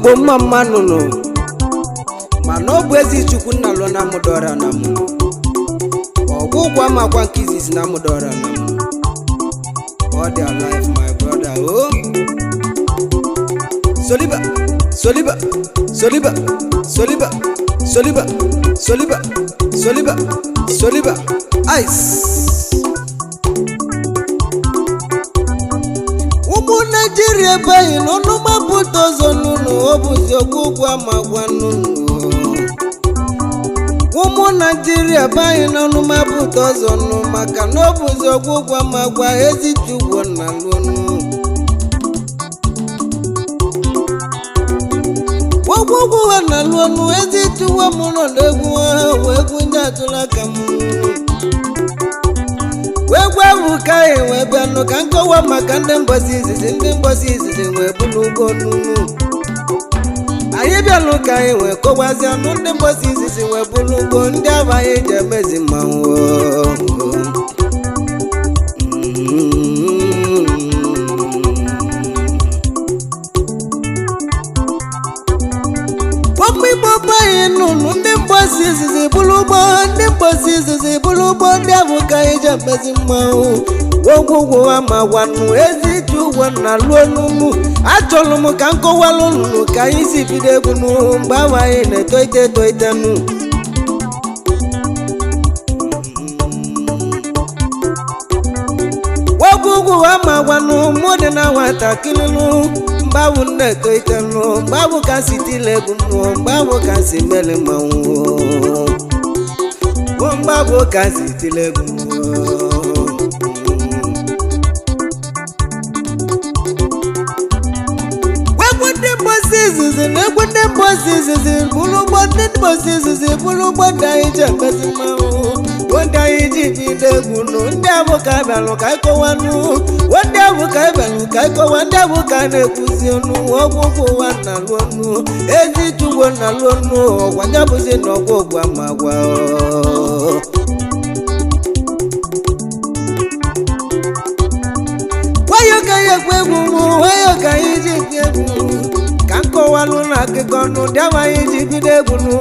Igbo mma nụnụ mana ọ bụ ezi Chukwu nna lọ na mụdọra na mụ ọgwụgwọ makwa nke izizi na mụdọra na mụ all their life my brother oh soliba soliba soliba soliba soliba soliba soliba soliba ice Nigeria bayi n'ọnụ mapụta ọzọ n'ụlọ ọ bụzi ọgwụgwọ amagwa n'ụlọ ụmụ Nigeria bayi n'ọnụ mapụta ọzọ n'ụlọ maka na ọ bụzi ọgwụgwọ amagwa ezitugwo na lụnụ ọgwụgwọ na lụnụ ezitugwo mụrụ n'egwu ahụ egwu ndị atụla ka mụ wegwavu ka wee bịanụ ka nkọwa maka ndị mgbasa izizi wee bụrụ ụgwọ n'unu anyị bịanụ ka anyị wee kọwazi anụ ndị mgbasa izizi wee bụrụ ụgwọ ndị aba anyị ji emezi mmanwụ Igbo bayi nụnụ ndị mgbasa izizi bụrụ ụgbọ ndị mgbasa izizi bụrụ ụgbọ ndị ahụ ka anyị ji emezi mmanwụ ogwugwu amagwanụ eziti ụgwọ na lụọ n'ụmụ achọrọ m ka nkọwalụ nụnụ ka anyị si bido egwu nụ mgbe ahụ anyị na-etoite nụ ogwugwu amagwanụ mụ dị na nwatakịrị nụ mgbe ahụ na-etoite nụ mgbe ahụ ka si tile egwu nụ mgbe ahụ ka si mele mmanwụ mgbe ahụ ka si tile egwu nụ egwu ndị mgbasa izizi bụrụ ụgbọ ndị mgbasa izizi bụrụ ụgbọ ndị anyị ji emezi mmanwụ ndị anyị ji bido egwu nụ ndị ahụ ka bịalụ ka ịkọwanụ ndị ahụ ka ịbịalụ ka ịkọwa ndị ahụ ka na-ekwuzi ọnụ ọgwụgwụ ụwa na alụ ọnụ ezi tugwo na alụ ọnụ ọgwanya bụzi na ọgwụgwụ amagwa nwayọ ka anyị egwu egwu nwayọ ka anyị ji bi egwu ka nkọwalụ na akụkọ ọnụ ndị ahụ anyị ji bido egwu nụ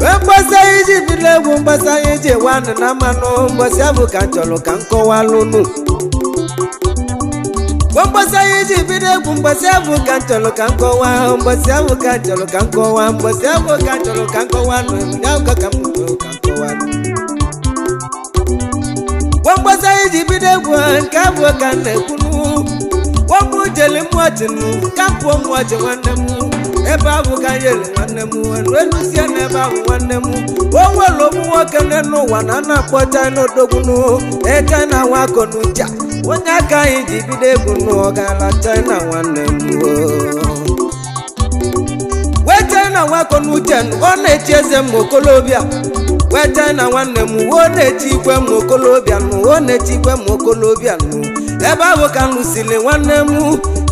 wee mgbasa anyị ji bido egwu mgbasa anyị ji wanụ na mmanụ mgbasa abụ ka chọrọ ka nkọwalụ nụ mgbasa anyị ji bido egwu mgbasa abụ ka chọrọ ka nkọwa mgbasa abụ ka chọrọ ka nkọwa mgbasa abụ ka chọrọ ka nkọwa nụ ndị ahụ ka m chọrọ ka nkọwa nụ mgbasa anyị ji bido egwu nke abụ ka na-ekwu nụ Wọ́n jẹ̀lẹ̀ mú àtìnú kápò mú àjẹ nwanne mú ebe ahụ ka nyere nwanne mú ẹnu elusie na ebe ahụ nwanne mú wọ́n wẹ̀lú mú nwoke n'enu ụwa na na-akpọ China odogbunu China nwa akọ n'uja onye aka anyị ji bido egwu nụ ọ gaala China nwanne mú wee China nwa akọ n'uche ọ na-echi eze m okolobịa wee China nwanne mú ọ na-echi ikwe m okolobịa nụ ọ na-echi ikwe m okolobịa nụ ebe ahụ ka m lụsiri nwanne m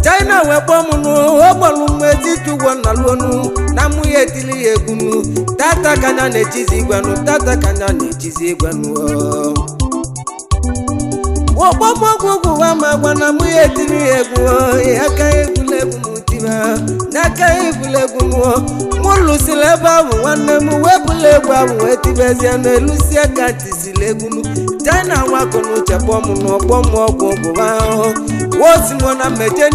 China wee kpọọ m nụ ọ gbọrọ m etiti ụgwọ na lụọnụ na mụ ya etili ya egwu nụ tata kanya na-echizi igwe nụ tata kanya na-echizi igwe nụ ọgbọmọgwụgwụ wa ma gwa na mụ ya etili ya egwu aka egwuregwu m tiba n'aka egwuregwu mụ lụsiri ebe ahụ nwanne m wee bụla egwu ahụ wee tibezie na elusie ka tisiri egwu nụ China nwakọ n'uche kpọọ m n'ọkpọ m ọgwụgwụ ahụ wosimo na mmeje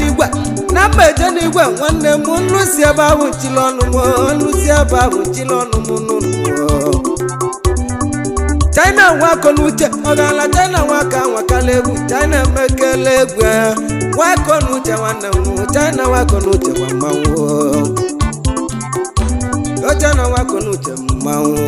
n'igwe nwanne m nlụsi ebe ahụ nchili ọnụ m nlụsi ebe ahụ nchili ọnụ m n'ụlọ China nwakọ n'uche ọ gaala China nwaka nwakala egwu China emekela egwu nwakọ n'uche nwanne m China nwakọ n'uche gwa mmanwụ China nwakọ n'uche mmanwụ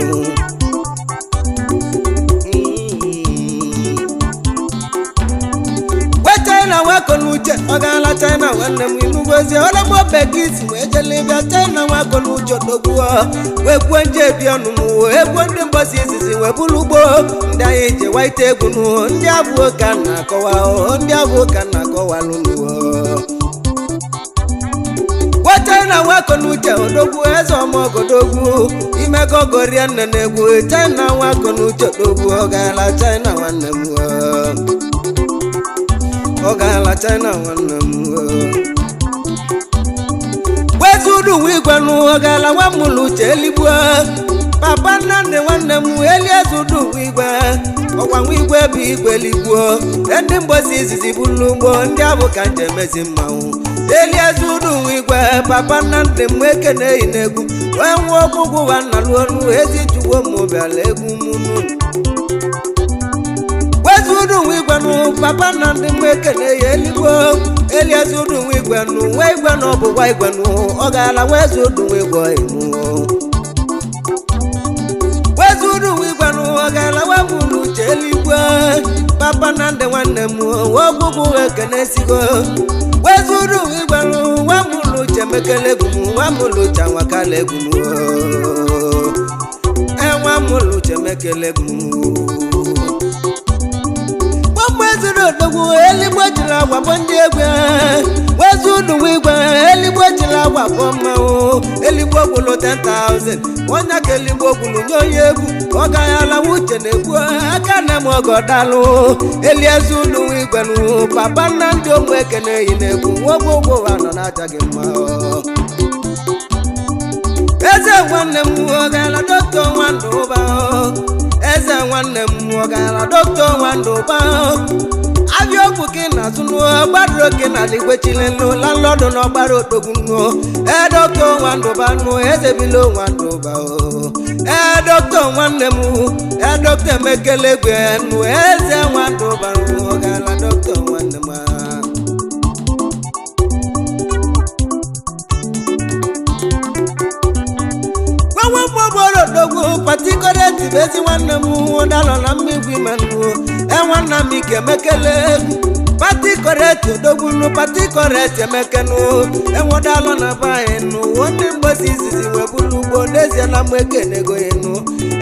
China nwakọ n'uche n'uche ọ gaala China nwanne m inugozie ọlọmọ bekisi wee jelebịa China nwakọ n'uche odogbuo wee kwuo nje bi ọnụ m wee kwuo ndị mgbasa izizi wee bụrụ ugbo ndị anyị je waite egwu n'ụọ ndị abụọ ka na-akọwa ndị abụọ ka na-akọwalụ n'ụọ China nwakọ n'uche odogwu eze ọmọgodogwu imego gorie nne na-egwu China nwakọ n'uche odogwu ọ gaala China nwanne m ọ gaala China nwanne m wezudu wigwe nụ ọ gaala nwamụlụ uche eligbo papa nne nwanne m eliezudu wigwe ọkwa nwigwe bụ igwe eligbo ndị mgbosi izizi bụlụ ugbo ndị abụ ka nje emezi mmanwụ eliezudu wigwe papa nnamdị m ekene eyi n'egwu wee nwụọ ọgwụgwụ wa nnalu ọnụ ezi chugbo m bịala egwu mụnụ wezudu wigwe nụ papa nnamdị m ekene eyi eligbo eliezudu wigwe nụ nwa igwe na ọbụgwa igwe nụ ọ gaala wezudu wigwe ịnụ wezudu wigwe nụ ọ gaala wamụlụ uche eligwe papa nnamdị nwanne m ọgwụgwụ ekene esigo wezudu wigwe nụ wamụlụ uche mekele egwu m wamụlụ uche anwakala egwu m enwamụlụ uche mekele egwu m wezudu odogwu eligbo jiri agwabọ ndị egwu wezudu wigwe eligbo jiri agwabọ mmanwụ eligbo gwụlụ 10,000 onye ka eligbo gwụlụ nye onye egwu ọ gaghị ala uche na-egwu aka na m ọgọdalụ eliezudu wigwe nụ papa nnamdị ụmụ ekene eyi na-egwu nwoke ụgwọ ụwa nọ n'aja gị mma eze nwanne m ọ gaala dọkịta Nwandụba eze nwanne m ọ gaala dọkịta Nwandụba abịa okwu gị na-azụ gbadoro gị na ligwechile nụ landlọdụ na ọgbara otogwu nụ dọkịta Nwandụba nụ eze bilo Nwandụba dọkịta nwanne m dọkịta emekele egwe nụ eze Nwandụba nụ ọ gaala dọkịta nwanne m odogwu patikọrọ tibezi nwanne m dalọ na mmigwe manụ nwanna m ike mekele patikọrọ odogwu nụ patikọrọ emekenụ enwedalọ na banyị nụ ndị mgbasi izizi wee bụrụ ugbo n'ezie na mgbe ekenego ya nụ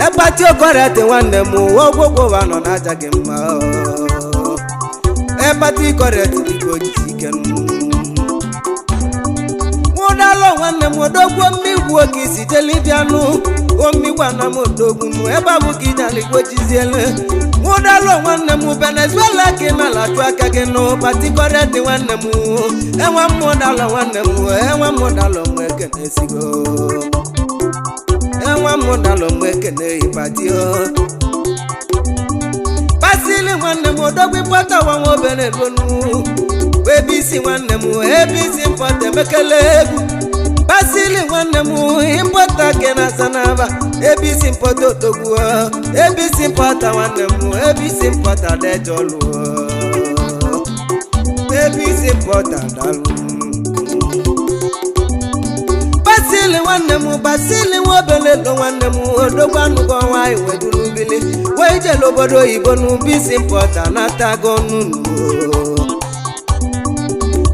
epati okọrọ nwanne m ọgwụgwọ nọ n'aja gị mma patikọrọ dịka ojisi ike mụdalọ nwanne m odogwu mmigwu oge isi jelibianụ omigwana m odogwu nụ ebe abụ ka ijaligwejiziele mụdalọ nwanne m Venezuela ka ị na-alachụ aka gị nụ patikọrọ nwanne m enwe mmụdalọ nwanne m enwe mmụdalọ m ekene esigo enwe mmụdalọ m ekene ipatio pasili nwanne m odogwu ịkpọta nwa obere lonu ebe isi nwanne m ebe isi mpọta emekele egwu pasili nwanne m ịmpọta ke na sanaba ebe isi mpọta odogwu ebe isi mpọta nwanne m ebe isi mpọta dejọlụ ebe isi mpọta dalụ pasili nwanne m pasili nwa obele lo nwanne m odogwu anụgo nwanyị weduru bili wee jele obodo oyibo n'ubi isi mpọta na-atago nunu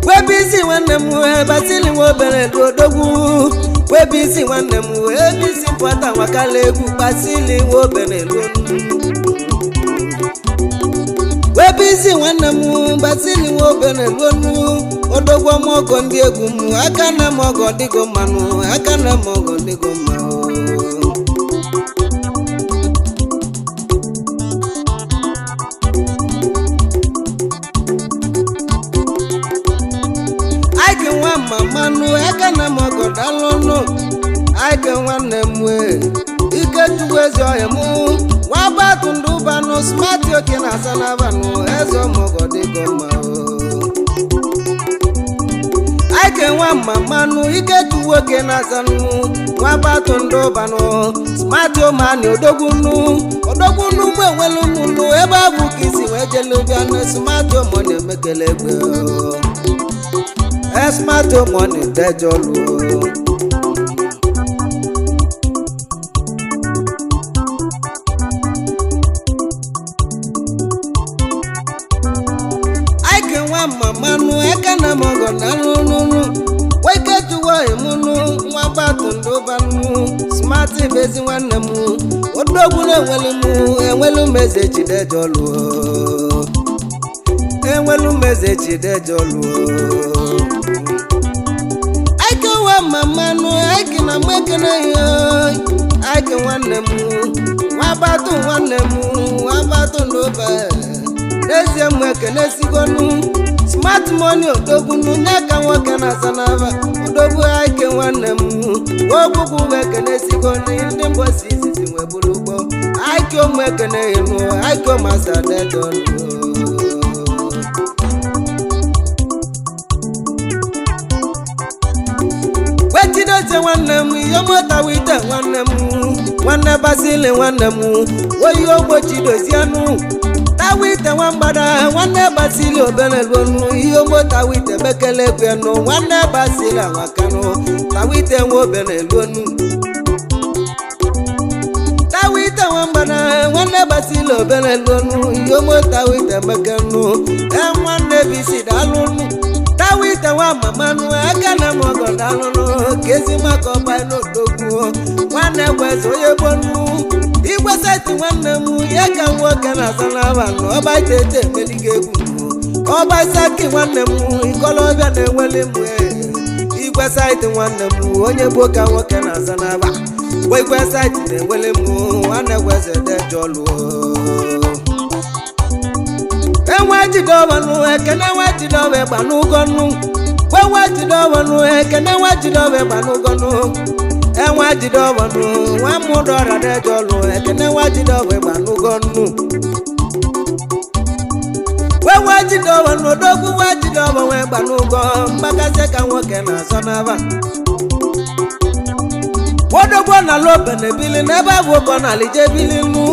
webisi nwanne m basili nwa obere odogwu webisi nwanne m ebisi mpọta nwakala egwu basili nwa obere webisi nwanne m basili nwa obere lonu odogwu ọmọgọ ndị egwu m aka na m ọgọ dịgo mmanụ aka na m ọgọ dịgo mma mmanụ aka na m ọgọdalụnụ aike nwanne m ike chukwu ezi ọhịa m nwabatụ ndụ banụ smati oke na asanabanụ eze ọmọgọdịgo mma aike nwa mmanụ ike chukwu oke na asanụ nwabatụ ndụ banụ smati omani odogbunu mụ enwelu mụnụ ebe abụ ka isi wee jelubịa na smati omoni emekele egbe esmato money dejolu aike nwa mmanụ eke na mogo na nunu wake to wa imunu nwa batu ndobanu smart bezi nwanne mu odogwu enwelu meze chidejolu enwelu meze chidejolu aike wa mamanu aike na mwekene yo aike nwanne mu nwa batu ndoba nezie mwekene sigonu smart money odogwu nyaka nwoke na sanava odogwu aike nwanne m ogwugwu ekene sigonu ndị mbosi izizi nweburu ugbo aike ụmụ ekene inu aike masa dedolu wechidozie nwanne m yomota wite nwanne m nwanne basili nwanne m oyi ogbochidozienu tawite nwambada nwanne basili obelelonu ihe tawite mekele kwenu nwanne basili anwakanu tawite nwe obelelonu tawite nwambada nwanne basili obelelonu ihe tawite mekenu nwanne bisi dalunu tawite nwa mamanu akana mogo dalunu kezi makoba n'odogwu nwanne gwezo yebonu igwe site nwanne m ya ka nwoke na sanaba n'ọba tete melige egwu ọba saki nwanne m ikolobia na-enwele m igwe site nwanne m onye bụ ka nwoke na sanaba igwe site na-enwele m nwanne gweze dejolu enwe jidobanu ekene nwe jidobe gbanugonu gwenwe jidobanu ekene nwe jidobe gbanugonu enwa jidobanu nwa mudora dejolu ekene nwa jidobe gbanugonu wenwe jidobanu odogwu nwa jidobe we gbanugo mbakase ka nwoke na sanaba odogwu na lobene bili n'ebe abụkọ na lije bili nu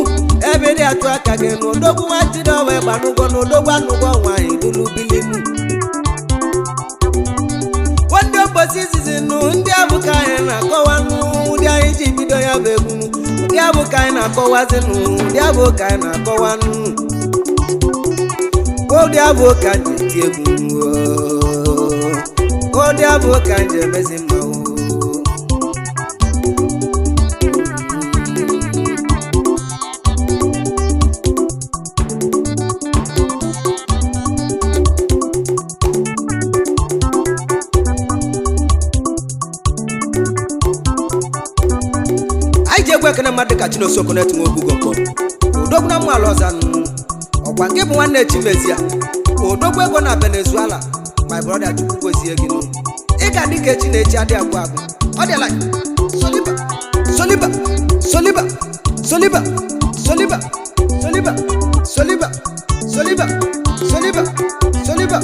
ebe dị atụ aka gị nu odogwu nwa jidobe gbanugonu odogwu anụgo nwanyị dulu bili nu ndị mbosi izizi nu ndị abụka anyị na-akọwa nu ndị anyị ji bido ya bụ egwu ndị abụka anyị na-akọwazi nu ndị abụka anyị na-akọwa nu ndị abụka anyị ji egwu ndị abụka anyị ji emezi mma ekene mmadụ ka Chinosoko na-etinwe ogbugo nkọ odogwu na mmalụ ọzanụ ọkwa nke bụ nwanne Chimezia odogwu ego na Venezuela my brother chukwu gozie gị nụ ị ga dị ka echi na-echi adị agwụ agwụ ọ dị like soliba soliba soliba soliba soliba soliba soliba soliba soliba soliba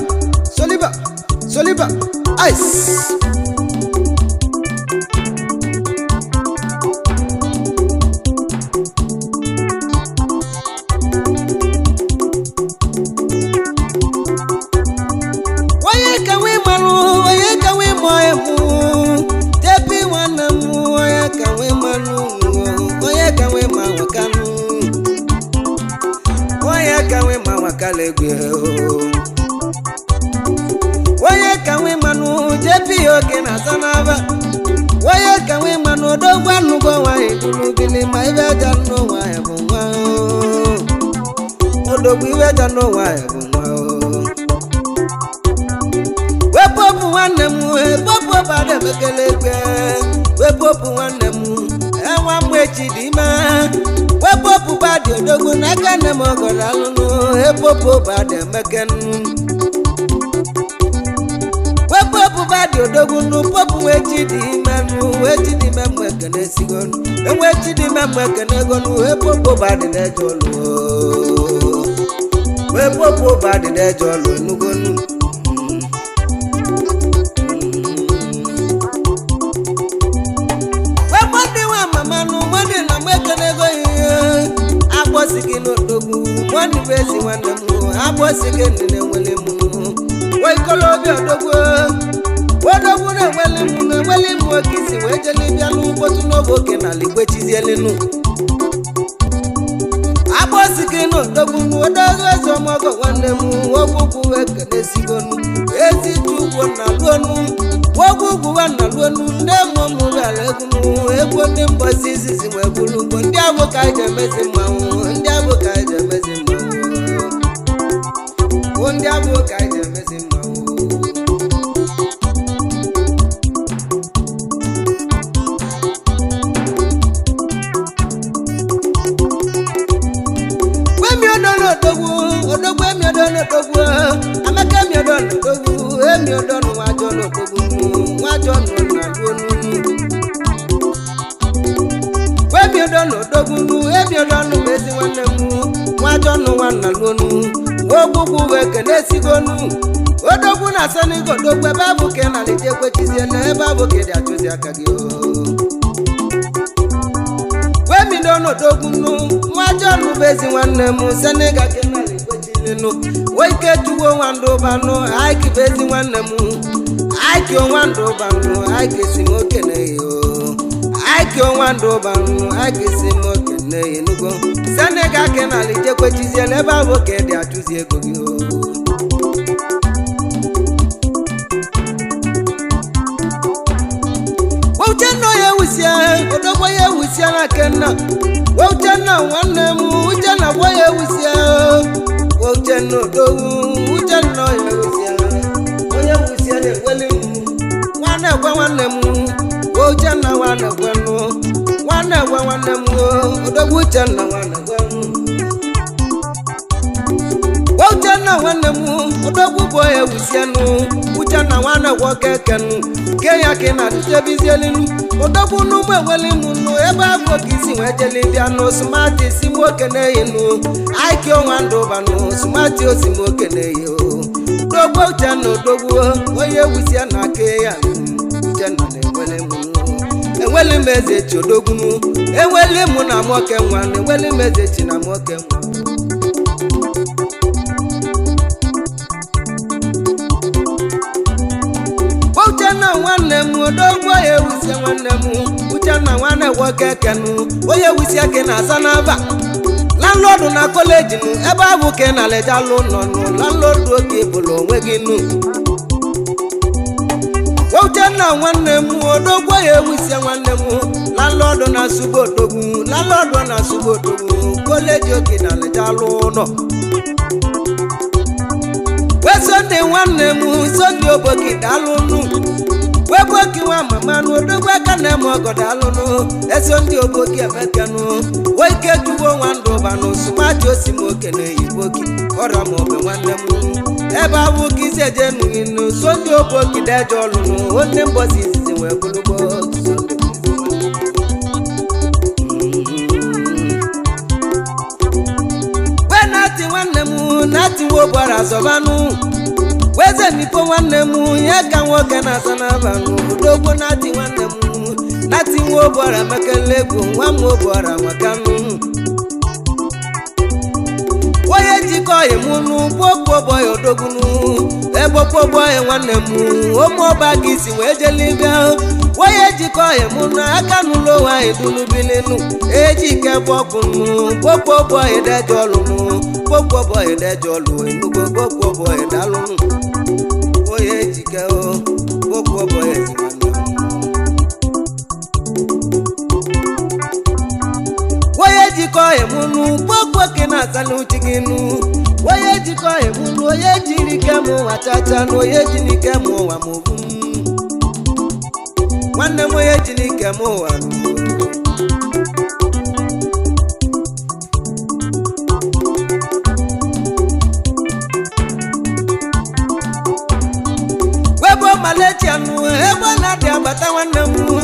soliba soliba ice onye ka nwe mmanụ jepi oge na sanaba onye ka nwe mmanụ odogwu anụgo nwanyị duru gịnị ma ibe aja n'onwe bụ nwa odogwu ibe aja n'onwe bụ nwa wepọpụ nwanne m wepọpụ bada emekele egwe wepọpụ nwanne m enwa m echi dị ime wepọpụ bada odogwu n'aka nne m ọgọrọ alụnụ wepọpụ bada emekenu wepọpụ bada odogwu nụ pọpụ echi dị ime nụ echi dị ime mgbe ekene sigonu enwe echi dị ime mgbe ekene egonu wepọpụ bada na-eje ọlụ wepọpụ bada na-eje ọlụ enugonu agbosike n'odogwu nwanne bụ ezi nwanne m agbosike nne nwele m wee kolobia odogwu na-enwele m oke isi wee jele bịa n'ụbọchị n'oge oke n'ala igbe chizielenu agbosike Valentino dogunu odogo somogo wanemu wogugu ekene sigonu ezi tuwo na luonu wogugu wana luonu ndemo mugalegunu ebo ndembo sisi mwebulu ndi aboka jemezi mawu ndi aboka jemezi mawu ndi aboka jemezi mawu odogwu emiodono dogwu amaka emiodono dogwu emiodono wajono dogwu wajono na luonu emiodono dogwu emiodono bezi wanemu wajono wana luonu wogugu wekene sigonu odogwu na sanigo dogwu babu ke na lije kwechiziele babu ke dia chozi akagi emiodono dogwu wajono bezi wanemu saniga ke Wake tuwo wando bano aiki bezi wanemu aiki wando bano aiki simoke neyo aiki wando bano aiki simoke neyo nugo sanega kena lije kwechizie leba boke dia tuzie gogio Waucheno ye usia odogwo ye usia na kena Waucheno wanemu uchena woye usia Ucheno dogu, ucheno yerusia Oye usia ne welimu Wane kwa wanemu Uchena wane kwenu Wane kwa wanemu Odogu uchena wane kwenu Uchena wanemu Odogu boye usianu Uchena wane kwa kekenu Kenya kena disebizielinu Odogu numwe welimu Eba kwa kisi wejeli biano Sumati simoke neyinu Aikyo wando bano Sumati o simoke neyo Dogo uchano dogo Oye usia na keya Uchena ne welimu Eweli meze chodogunu Eweli muna moke mwane Eweli meze china moke mwane Uchana wanemu odogwo ye usia wanemu Uchana wane woke kenu Oye usia kena sanaba Landlord na college nu ebe abu kena leja lo nonu Landlord oke bolo weginu Uchana wanemu odogwo ye usia wanemu Landlord na subo dogu Landlord na subo dogu College oke na leja lo no Sunday wanemu Sunday oboki dalunu Weboki wa mama no dogwa kana mo godalunu Sunday oboki emekanu Weke tuwo wando banu Sumati osimoke ne iboki Ora mo be wanemu Eba wuki sejenu inu Sunday oboki dejolunu Onne mbosi sisi webulubo Sunday Wenati wanemu Nati wobara zobanu Weze nipo wanemu Yeka woke na sanabanu Dogo nati wanemu Nati wobara makelegu Wamu wobara wakanu Woye jiko yemunu Boko boyo dogunu Boko boyo wanemu Omo bagisi weje libya Woye jiko yemunu Akanulo wa idunu bilinu Ejike bokunu Boko boyo dejolunu Boko boy dejolu Nugo boko boy dalunu Oye jike o Boko boy zimanu Oye jiko emunu Boko kena salu chiginu Oye jiko emunu Oye jirike mu wachachanu Oye jinike mu wa muvu Wane mu oye jinike mu wa Maletianu ebo na dia bata wanemu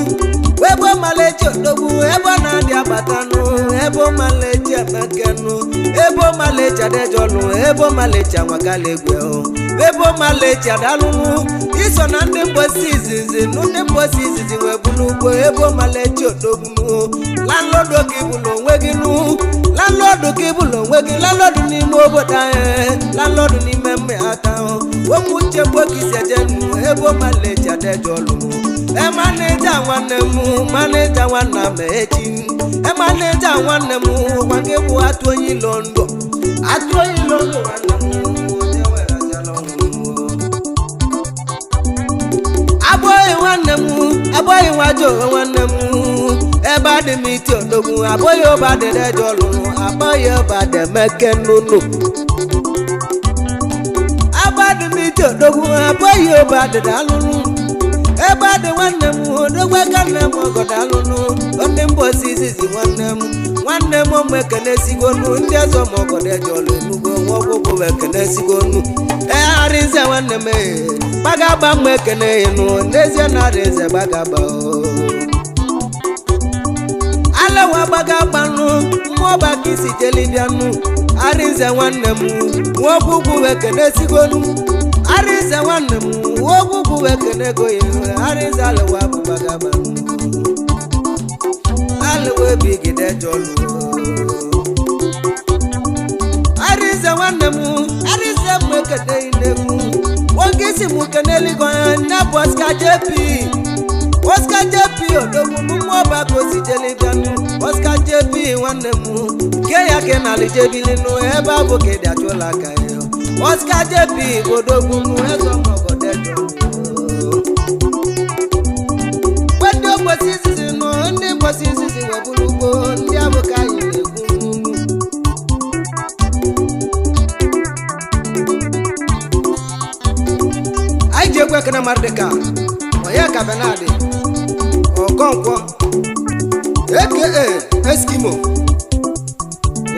Webo malechi odogu ebo na dia batanu Ebo malechi amekenu Ebo malechi adejolu Ebo malechi awagalegwe Ebo malechi adalunu Iso na ndi mbosi izizi Nundi mbosi izizi webulugbo Ebo malechi odogu Landlord okibulo weginu Landlord okibulo weginu Landlord ni mobo dae Landlord ni meme ata Womuche bokisi jenu ebo manager de jolu. E manager wanemu manager wana mechi. E manager wanemu wangebu atoyi londo. Atoyi londo wanemu jewera jalongo. Aboy wajo wanemu. Eba de miti odogun aboy oba de jolu. Aboy oba de mekenunu. Abad me to dogu aboyo bad dalunu ebad wannem odogwa kannem ogodalunu onem bosisi wannem mekene sigonu ndezo mogode jolo nugo wogogo mekene sigonu arinze wannem bagaba mekene inu ndeze na arinze bagaba alawa bagaba nu mo bakisi jelibianu arinze wannem wogogo mekene sigonu arinze wannem wogogo mekene goye arinze alawa bagaba alawa bigide jolo arinze wannem arinze mekene inemu wongisi mukeneli gona boska jepi Oscar JP odogu mo ba ko si jelibianu Oscar JP wanemu ke ya ke na le jebilinu e ba bo ke da jola kayo Oscar JP odogu mu e so mo go dejo Wendo posisi no ndi posisi we bulugo ndi abuka yi ai je kwa kana mardeka oya ka benade Okonkwo aka Eskimo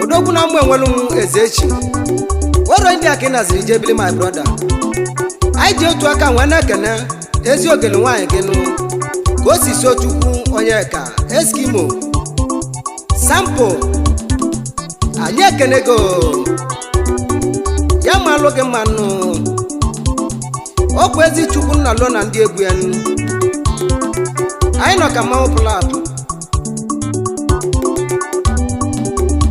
Odogu na mwe nwelu ezechi Woro ndi akina ziri jebili my brother Ai je otu aka nwene kene ezi ogele nwanyi ginu Ko si so chukwu onye ka Eskimo Sample Anye kene go Ya malu ge manu Okwu ezi chukwu na lo na ndi egwu enu I know come out plot.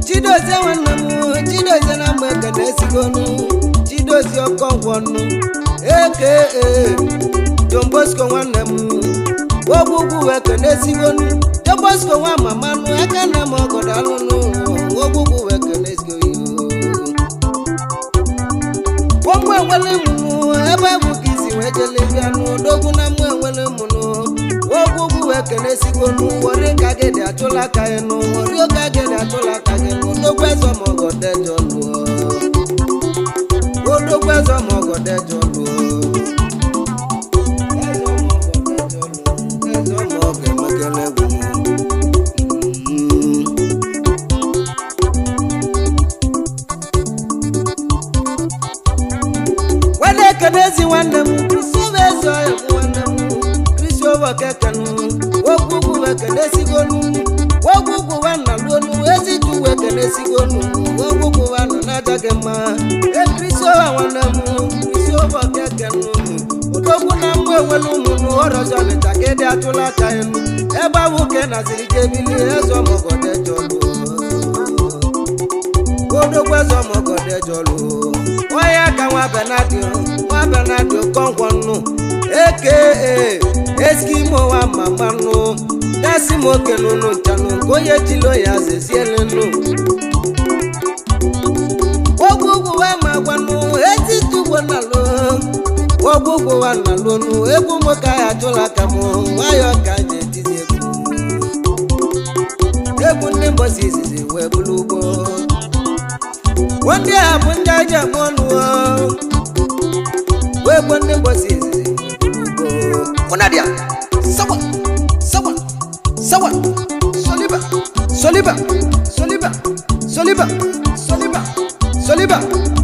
Chidoze wanamu, chidoze na mweka nesigonu, chidoze okongwonu, Don Bosco wanamu, wogugu weka nesigonu, Don Bosco wa mamanu, eka na mogo dalunu, wogugu weka nesigonu. Wongwe wale munu, eba bukisi wejelebianu, dogu na mwe wale munu, Wogugu wekene sigonu wori kagede atola kaenu wori kagede atola kagenu dogwezo mogode jolu dogwezo mogode jolu ezo moge magele wale kenezi wanemu kusubezo wanemu Over kekanu, wogugu wekene sigonu, wogugu wana luonu, ezitu wekene sigonu, wogugu wana najagema, Kristo wanamu, Kristo over kekanu, odogu na mwe welu munu, orojo litakede atula kaenu, eba wuke na zilijebili, ezo mogode jolu, odogu ezo mogode jolu, waya ka wabenadio kongwanu, aka Eskimo wa mamanu Dasimo kenunu chanu Goye chilo ya zesielenu Wogugu wa magwanu Ezitu wanalo Wogugu wa nalonu Ebu moka ya chola kamo Wayo kaje tizebu Ebu nimbo sisi webulugo Wande abunja jamonu Webu nimbo sisi Onadia, sawa, Soliba.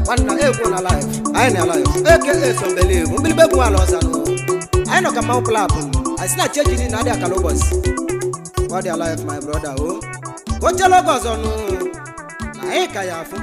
Wana na life. I ain't alive. Okay, somebody. Mumbi bebu alosa no. I know come out plap. I see na change in Nadia Kalobos. What their life, my brother? Oh, what your logos on? I ain't kayafu.